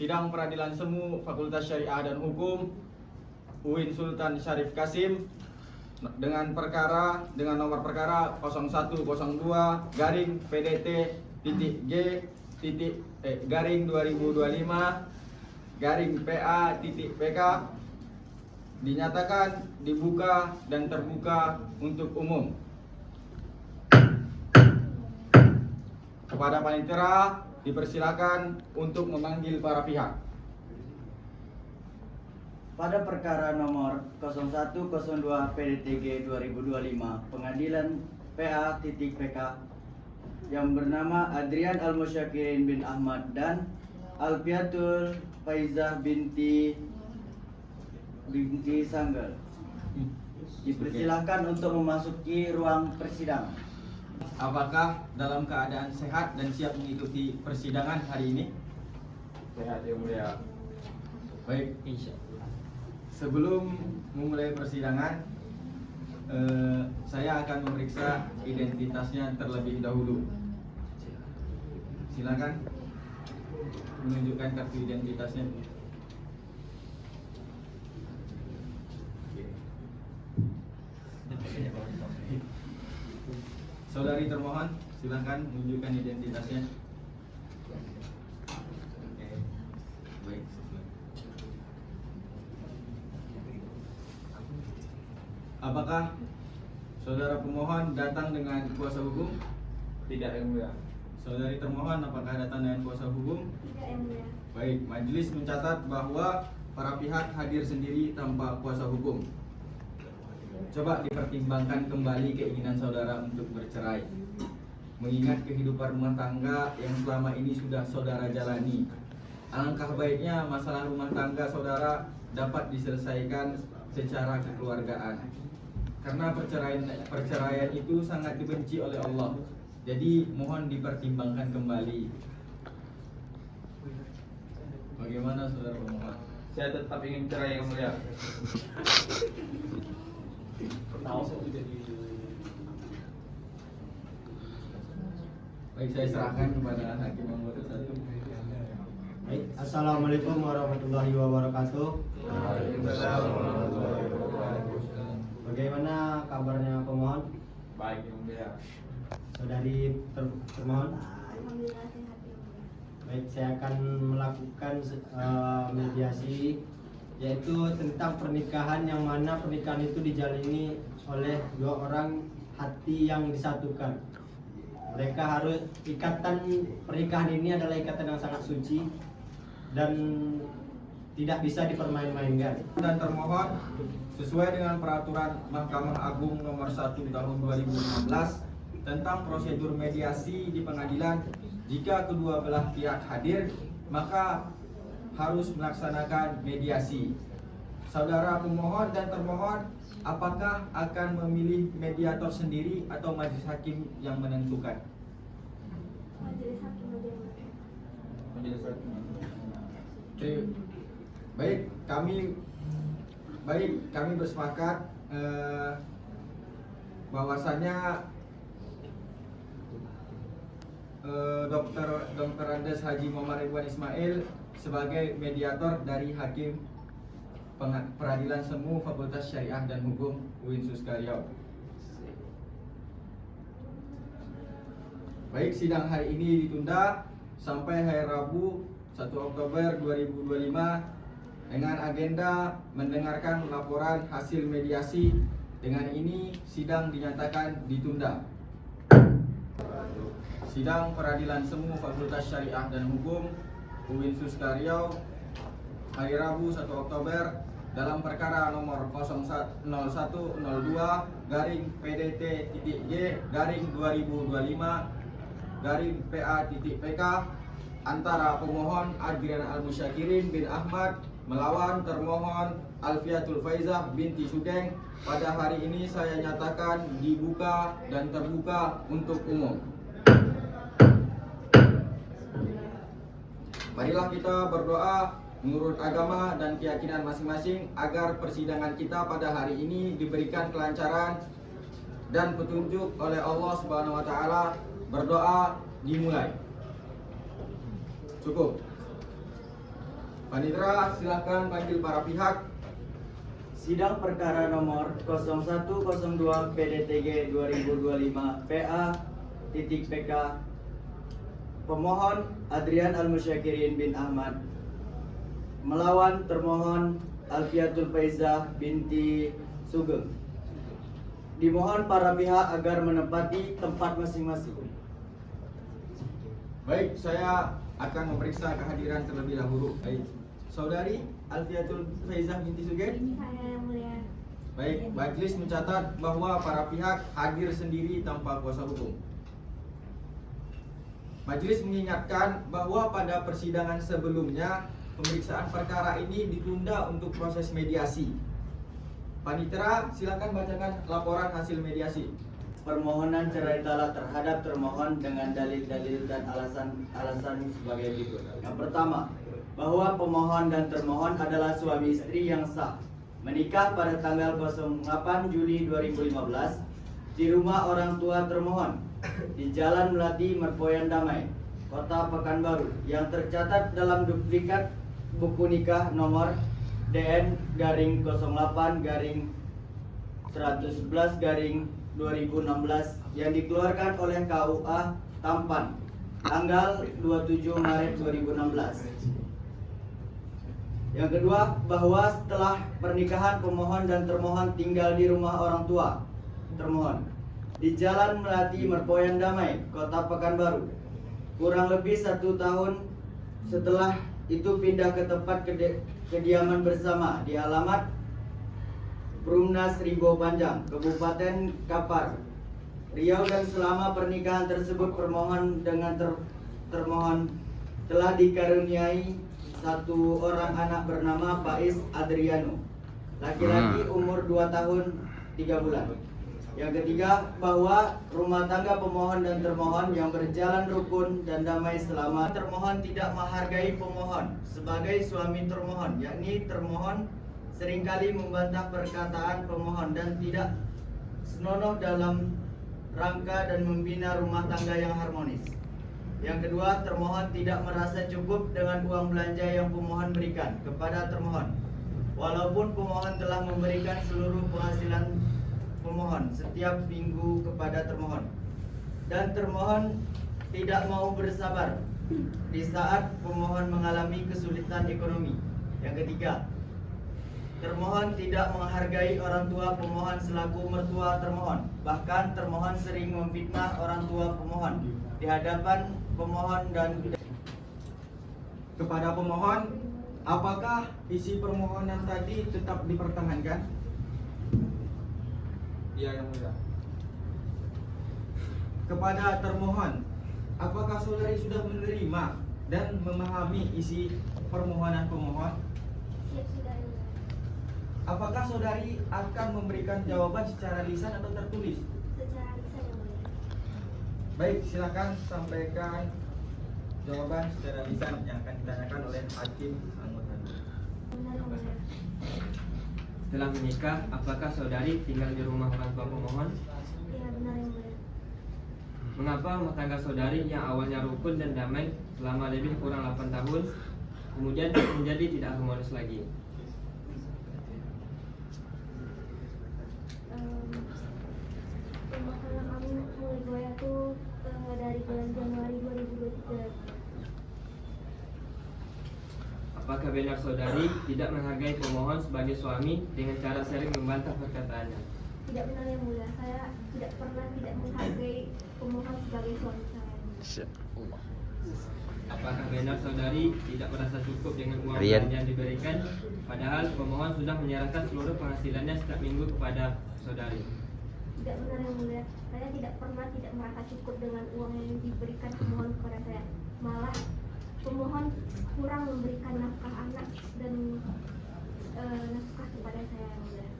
Sidang Peradilan Semu Fakultas Syariah dan Hukum UIN Sultan Syarif Kasim dengan nomor perkara 0102 garing PDT titik G titik garing 2025 garing PA titik PK dinyatakan dibuka dan terbuka untuk umum. Kepada panitia dipersilakan untuk memanggil para pihak. Pada perkara nomor 0102 PDTG 2025 Pengadilan PA titik PK yang bernama Adrian Al-Musyakirin bin Ahmad dan Alfiatul Faizah binti Sanggel dipersilahkan untuk memasuki ruang persidangan. Apakah dalam keadaan sehat dan siap mengikuti persidangan hari ini? Sehat yang mulia. Baik, sebelum memulai persidangan, saya akan memeriksa identitasnya terlebih dahulu. Silakan menunjukkan kartu identitasnya. Saudari termohon, silakan menunjukkan identitasnya. Oke, baik. Apakah saudara pemohon datang dengan kuasa hukum? Tidak yang mulia. Saudari termohon, apakah datang dengan kuasa hukum? Tidak, yang mulia. Baik, majelis mencatat bahwa para pihak hadir sendiri tanpa kuasa hukum. Coba dipertimbangkan kembali keinginan saudara untuk bercerai. Mengingat kehidupan rumah tangga yang selama ini sudah saudara jalani, alangkah baiknya masalah rumah tangga saudara dapat diselesaikan secara kekeluargaan. Karena perceraian itu sangat dibenci oleh Allah. Jadi mohon dipertimbangkan kembali. Bagaimana saudara pemohon? Saya tetap ingin cerai yang mulia. Baik, saya serahkan kepada hakim nomor 1. Baik, assalamualaikum warahmatullahi wabarakatuh. Bagaimana kabarnya pemohon? Baik yang mulia. Saudari termohon. Alhamdulillah sehat, yang mulia. Baik, saya akan melakukan mediasi, yaitu tentang pernikahan yang mana pernikahan itu dijalani oleh dua orang hati yang disatukan. Mereka harus pernikahan ini adalah ikatan yang sangat suci dan tidak bisa dipermain-mainkan. Dan termohon sesuai dengan peraturan Mahkamah Agung nomor 1 tahun 2015 tentang prosedur mediasi di pengadilan, jika kedua belah pihak hadir maka harus melaksanakan mediasi. Saudara pemohon dan termohon, apakah akan memilih mediator sendiri atau majelis hakim yang menentukan? Majelis hakim aja, yang mulia. Majelis hakim. Baik, kami bersepakat bahwasannya Dr. Andes Haji Muhammad Ridwan Ismail sebagai mediator dari Hakim Peradilan Semu Fakultas Syariah dan Hukum UIN Suska Riau. Baik, sidang hari ini ditunda sampai hari Rabu 1 Oktober 2025 dengan agenda mendengarkan laporan hasil mediasi. Dengan ini sidang dinyatakan ditunda. Sidang Peradilan Semu Fakultas Syariah dan Hukum UIN Suska Riau hari Rabu 1 Oktober dalam perkara nomor 0102 garing PDT titik G garing 2025 garing PA titik PK antara pemohon Adrian Al-Musyakirin bin Ahmad melawan termohon Alfiatul Faizah binti Sugeng pada hari ini saya nyatakan dibuka dan terbuka untuk umum. Marilah kita berdoa menurut agama dan keyakinan masing-masing agar persidangan kita pada hari ini diberikan kelancaran dan petunjuk oleh Allah Subhanahu wa taala. Berdoa dimulai. Cukup. Panitera, silakan panggil para pihak. Sidang perkara nomor 0102 PDTG 2025 PA.PK pemohon Adrian Al-Musyakirin bin Ahmad melawan termohon Alfiatul Faizah binti Sugeng. Dimohon para pihak agar menempati tempat masing-masing. Baik, saya akan memeriksa kehadiran terlebih dahulu. Baik, Saudari Alfiatul Faizah binti Sugeng. Saya yang mulia. Baik, majelis mencatat bahwa para pihak hadir sendiri tanpa kuasa hukum. Majelis mengingatkan bahwa pada persidangan sebelumnya pemeriksaan perkara ini ditunda untuk proses mediasi. Panitera, silakan bacakan laporan hasil mediasi. Permohonan cerai talak terhadap termohon dengan dalil-dalil dan alasan sebagai berikut. Yang pertama, bahwa pemohon dan termohon adalah suami istri yang sah, menikah pada tanggal 08 Juli 2015 di rumah orang tua termohon di Jalan Melati Merpoyan Damai, Kota Pekanbaru, yang tercatat dalam duplikat buku nikah nomor DN-111-111-2016 yang dikeluarkan oleh KUA Tampan tanggal 27 Maret 2016. Yang kedua, bahwa setelah pernikahan pemohon dan termohon tinggal di rumah orang tua termohon di Jalan Melati Merpoyan Damai, Kota Pekanbaru, kurang lebih 1 tahun setelah itu pindah ke tempat kediaman bersama di alamat Perumnas Ribo Panjang, Kabupaten Kampar, Riau, dan selama pernikahan tersebut permohon dengan termohon telah dikaruniai 1 orang anak bernama Faiz Adriano, laki-laki umur 2 tahun 3 bulan. Yang ketiga, bahwa rumah tangga pemohon dan termohon yang berjalan rukun dan damai selama termohon tidak menghargai pemohon sebagai suami termohon, yakni termohon seringkali membantah perkataan pemohon dan tidak senonoh dalam rangka dan membina rumah tangga yang harmonis. Yang kedua, termohon tidak merasa cukup dengan uang belanja yang pemohon berikan kepada termohon, walaupun pemohon telah memberikan seluruh penghasilan pemohon setiap minggu kepada termohon, dan termohon tidak mau bersabar di saat pemohon mengalami kesulitan ekonomi. Yang ketiga, termohon tidak menghargai orang tua pemohon selaku mertua termohon. Bahkan termohon sering memfitnah orang tua pemohon di hadapan pemohon dan Kepada pemohon, apakah isi permohonan tadi tetap dipertahankan? Iya yang mulia. Kepada termohon, apakah saudari sudah menerima dan memahami isi permohonan pemohon? Siap sudah yang mulia. Apakah saudari akan memberikan jawaban secara lisan atau tertulis? Secara lisan yang mulia. Baik, silakan sampaikan jawaban secara lisan yang akan ditanyakan oleh hakim anggota. Benar yang mulia. Setelah menikah, apakah saudari tinggal di rumah orang tua pemohon? Iya, benar yang mulia. Mengapa rumah tangga saudari yang awalnya rukun dan damai selama lebih kurang 8 tahun kemudian menjadi tidak harmonis lagi? Rumah tangga kami mulai goyah tuh dari bulan Januari 2023. Apakah benar saudari tidak menghargai pemohon sebagai suami dengan cara sering membantah perkataannya? Tidak benar yang mulia. Saya tidak pernah tidak menghargai pemohon sebagai suami saya. Apakah benar saudari tidak merasa cukup dengan uang Rian. belanja yang diberikan, padahal pemohon sudah menyerahkan seluruh penghasilannya setiap minggu kepada saudari? Tidak benar yang mulia. Saya tidak pernah tidak merasa cukup dengan uang yang diberikan pemohon kepada saya. Malah pemohon kurang memberikan nafkah anak dan nafkah kepada saya yang mulia.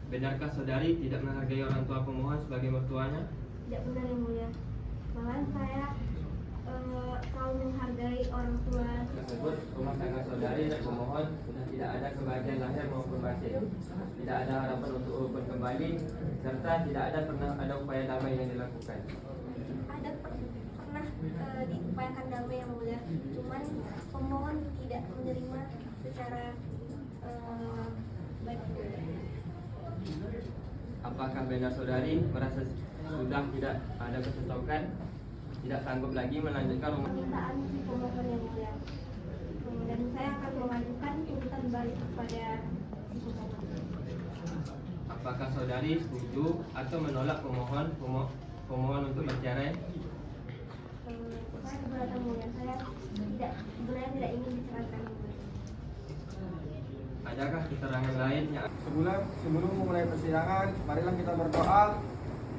Benarkah saudari tidak menghargai orang tua pemohon sebagai mertuanya? Tidak benar yang mulia. Malahan saya selalu menghargai orang tua. Tersebut rumah tangga saudari dan pemohon sudah tidak ada kebahagiaan lahir maupun batin, tidak ada harapan untuk rukun kembali, serta tidak ada pernah ada upaya damai yang dilakukan. Pernah diupayakan damai yang mulia, cuman pemohon tidak menerima secara baik. Apakah benar saudari merasa sudah tidak ada kecocokan, tidak sanggup lagi melanjutkan rumah? Permintaan si pemohon yang mulia, dan saya akan mengajukan tuntutan balik kepada si pemohon. Apakah saudari setuju atau menolak pemohon untuk bercerai? Saya keberatan mulia, saya sebenarnya tidak ingin diceraikan. Adakah keterangan lain yang Sebelum memulai persidangan, marilah kita berdoa.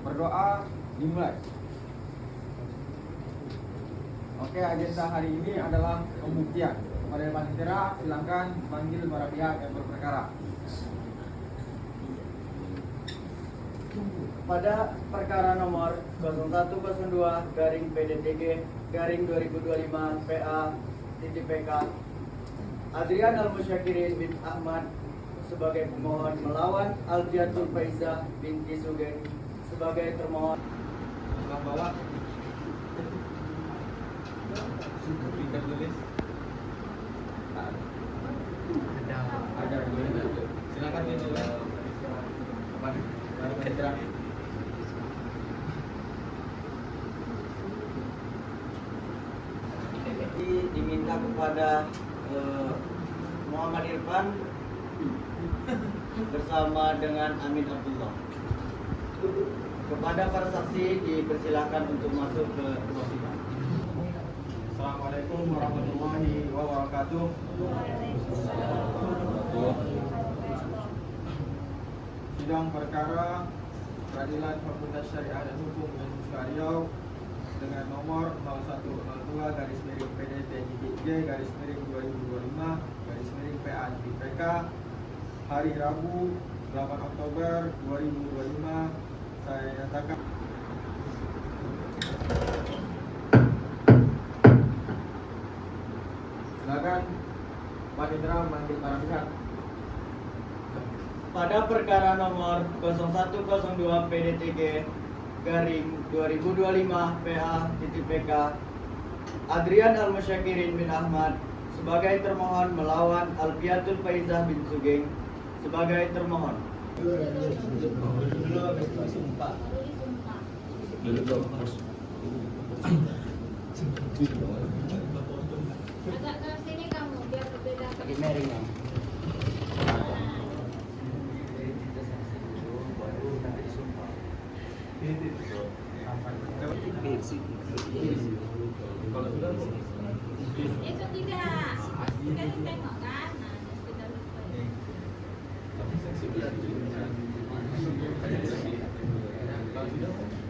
Berdoa dimulai. Oke, agenda hari ini adalah pembuktian. Kepada Panitera, silakan panggil para pihak yang berperkara. Pada perkara nomor 0102/PDTG/2025 PA.PK, Adrian Al-Musyakirin bin Ahmad sebagai pemohon melawan Alfiatul Faizah binti Sugeng sebagai termohon. Tolong bawa. Pintar tulis. Ada. Silakan ditulis. Apa? Baru Panitera. Diminta kepada Muhammad Irfan bersama dengan Amin Abdullah. Kepada para saksi dipersilakan untuk masuk ke ruang sidang. Assalamualaikum warahmatullahi wabarakatuh. Sidang perkara Peradilan Fakultas Syariah dan Hukum Universitas Riau dengan nomor 0102/PDTG/2025/PA.PK hari Rabu 8 Oktober 2025 saya nyatakan. Silakan Panitera memanggil para pihak. Pada perkara nomor 0102 PDTG/2025 PA.PK, Adrian Al-Musyakirin bin Ahmad sebagai termohon melawan Alfiatul Faizah bin Sugeng sebagai termohon. Agak ke sini kamu biar berbeda. Kalau sudah Itu tidak. Kita tengok kan. Nah, sudah lupa.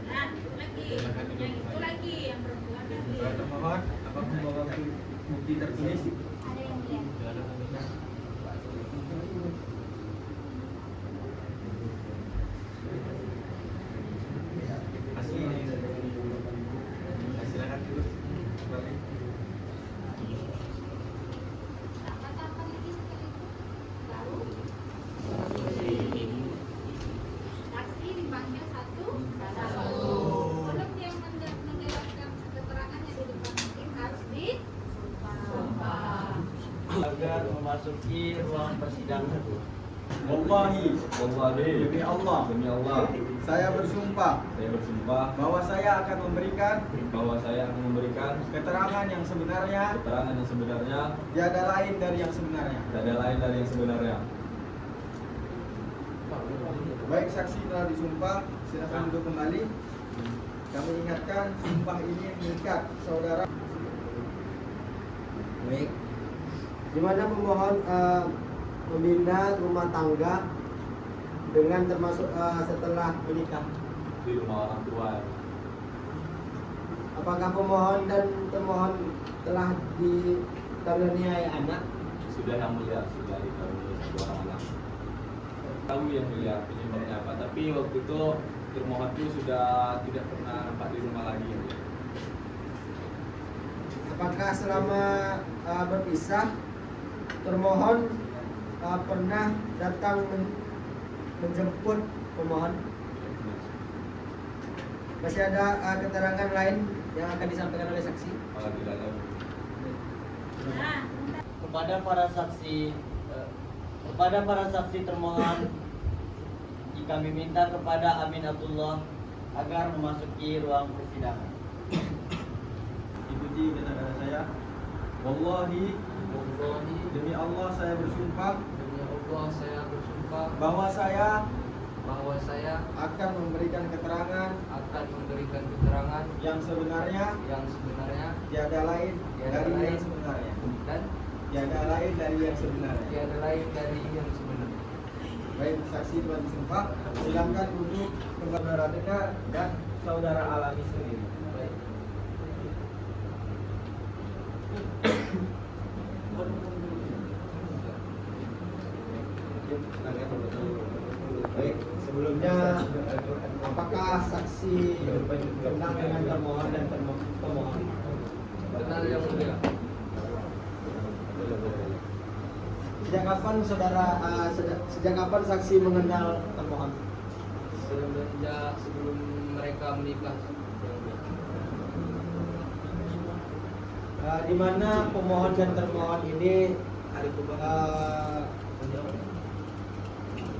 Nah, lagi. Yang itu lagi yang perempuan lagi. termohon, apakah membawa bukti tertulis? Ada yang mulia. Silakan dulu. Apa-apa lagi sekali itu? Baru. Saksi dipanggil satu. Kalau yang menjelaskan keterangannya di depan hakim harus disumpah. Agar memasuki ruang persidangan. Wallahi, Demi Allah, saya bersumpah bahwa saya akan memberikan keterangan yang sebenarnya, tiada lain dari yang sebenarnya. Baik, saksi telah disumpah, silakan duduk kembali. Kami ingatkan, sumpah ini mengikat saudara. Baik. Di mana pemohon membina rumah tangga dengan termasuk setelah menikah. di rumah orang tua. Apakah pemohon dan termohon telah dikaruniai anak? Sudah yang mulia, sudah dikaruniai satu orang anak. Tahu yang mulia penyebabnya apa, tapi waktu itu termohon itu sudah tidak pernah nampak di rumah lagi. Yang mulia. Apakah selama berpisah termohon pernah datang menjemput pemohon? Masih ada keterangan lain yang akan disampaikan oleh saksi. Tidak ada. Nah, Kepada para saksi termohon, kami minta kepada Amin Abdullah agar memasuki ruang persidangan. Ikuti kata-kata saya. Wallahi, demi Allah saya bersumpah bahwa saya akan memberikan keterangan yang sebenarnya tiada lain dari yang sebenarnya. Tiada lain dari yang sebenarnya. Baik, saksi telah disumpah. Silakan untuk saudara dengar dan saudara alami sendiri. Baik. Baik, sebelumnya apakah saksi kenal dengan termohon dan pemohon? Kenal yang mulia. Sejak kapan saksi mengenal termohon? Sebelum mereka menikah. Di mana pemohon dan termohon ini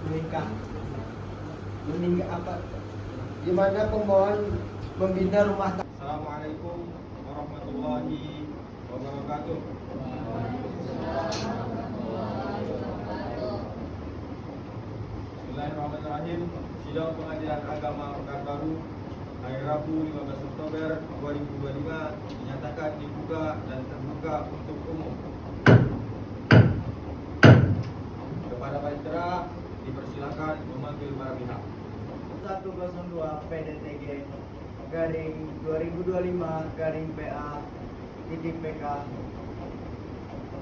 menikah apa? Di mana pemohon membina rumah tangga. Assalamualaikum warahmatullahi wabarakatuh. Bismillahirrahmanirrahim. Sidang Pengadilan Agama Pekanbaru hari Rabu 15 Oktober 2025 dinyatakan dibuka dan terbuka untuk umum. Kepada panitera dipersilakan memanggil para pihak. 102 PDTG garing 2025 garing PA titik PK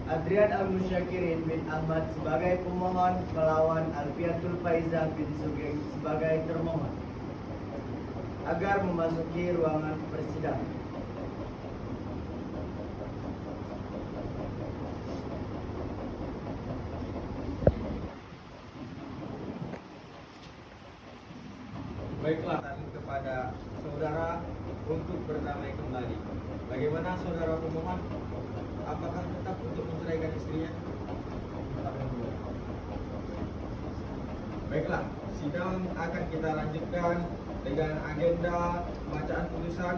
Adrian Al-Musyakirin bin Ahmad sebagai pemohon melawan Alfiatul Faizah bin Sugeng sebagai termohon agar memasuki ruangan persidangan. Baiklah, kepada saudara untuk berdamai kembali. Bagaimana saudara pemohon? Apakah tetap untuk menceraikan istrinya? Baiklah, sidang akan kita lanjutkan dengan agenda pembacaan putusan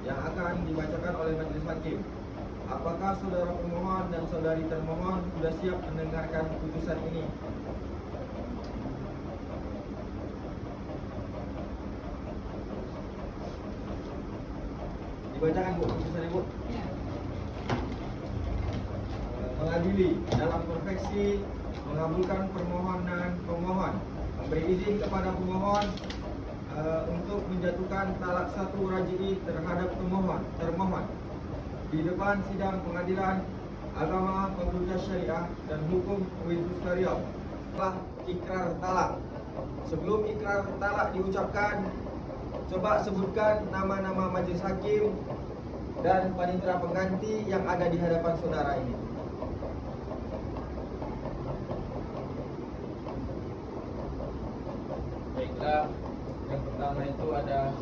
yang akan dibacakan oleh majelis hakim. Apakah saudara pemohon dan saudari termohon sudah siap mendengarkan putusan ini? Dibacakan Bu, putusan Ibu. Mengadili dalam konveksi mengabulkan permohonan pemohon, memberi izin kepada pemohon untuk menjatuhkan talak 1 raj'i terhadap termohon di depan sidang Pengadilan Agama Fakultas Syariah dan Hukum UIN Riau. Telah ikrar talak. Sebelum ikrar talak diucapkan, coba sebutkan nama-nama majelis hakim dan panitera pengganti yang ada di hadapan saudara ini. Baiklah, yang pertama itu ada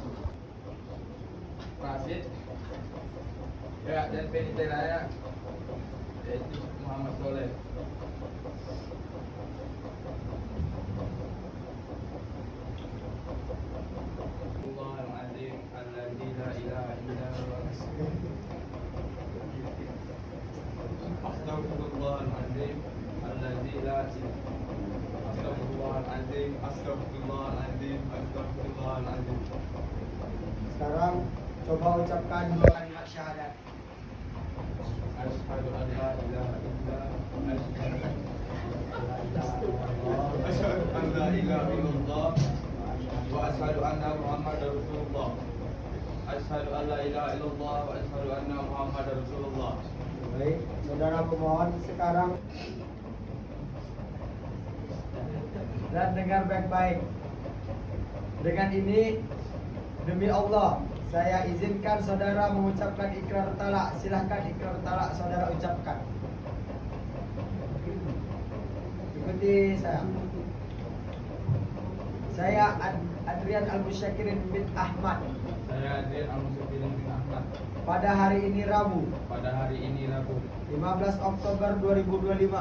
Rasid ya, dan penitera ya, yaitu Muhammad Soleh. Astagfirullahaladzim alladzi la ilaha illa huwa. Astagfirullahaladzim alladzi la ilaha. Astagfirullahaladzim. Sekarang coba ucapkan 2 kalimat syahadat. Asyhadu an la ilaha illallah. Asyhadu an la ilaha illallah wa asyhadu anna Muhammadar Rasulullah. Asyhadu an la ilaha illallah wa asyhadu anna Muhammadar Rasulullah. Baik, saudara pemohon sekarang Dan dengar baik-baik. Dengan ini, demi Allah, saya izinkan saudara mengucapkan ikrar talak. Silahkan ikrar talak saudara ucapkan. Ikuti saya. Saya Adrian Al-Musyakirin bin Ahmad. Saya Saya Adrian Al-Musafidin bin Ahmad. pada hari ini Rabu, Pada hari ini Rabu, 15 Oktober 2025,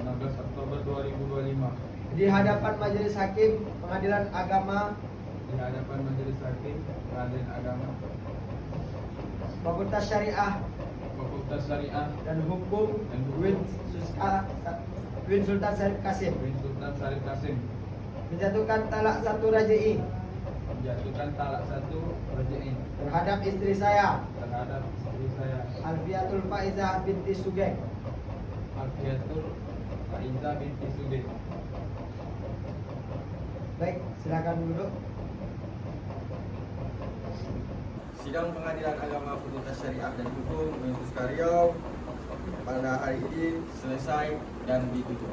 15 Oktober 2025, di hadapan Majelis Hakim Pengadilan Agama di hadapan Majelis Hakim Pengadilan Agama Fakultas Syariah Fakultas Syariah dan Hukum Dan Hukum. Win Sultan Syarif Kasim bin Sultan Syarif Kasim menjatuhkan talak 1 raj'i menjatuhkan talak 1 raj'i terhadap istri saya terhadap istri saya Alfiatul Faizah binti Sugeng. Alfiatul Faiza binti Sugeng. Baik, silakan duduk. Sidang Pengadilan Agama Fakultas Syariah dan Hukum Universitas Riau pada hari ini selesai dan ditutup.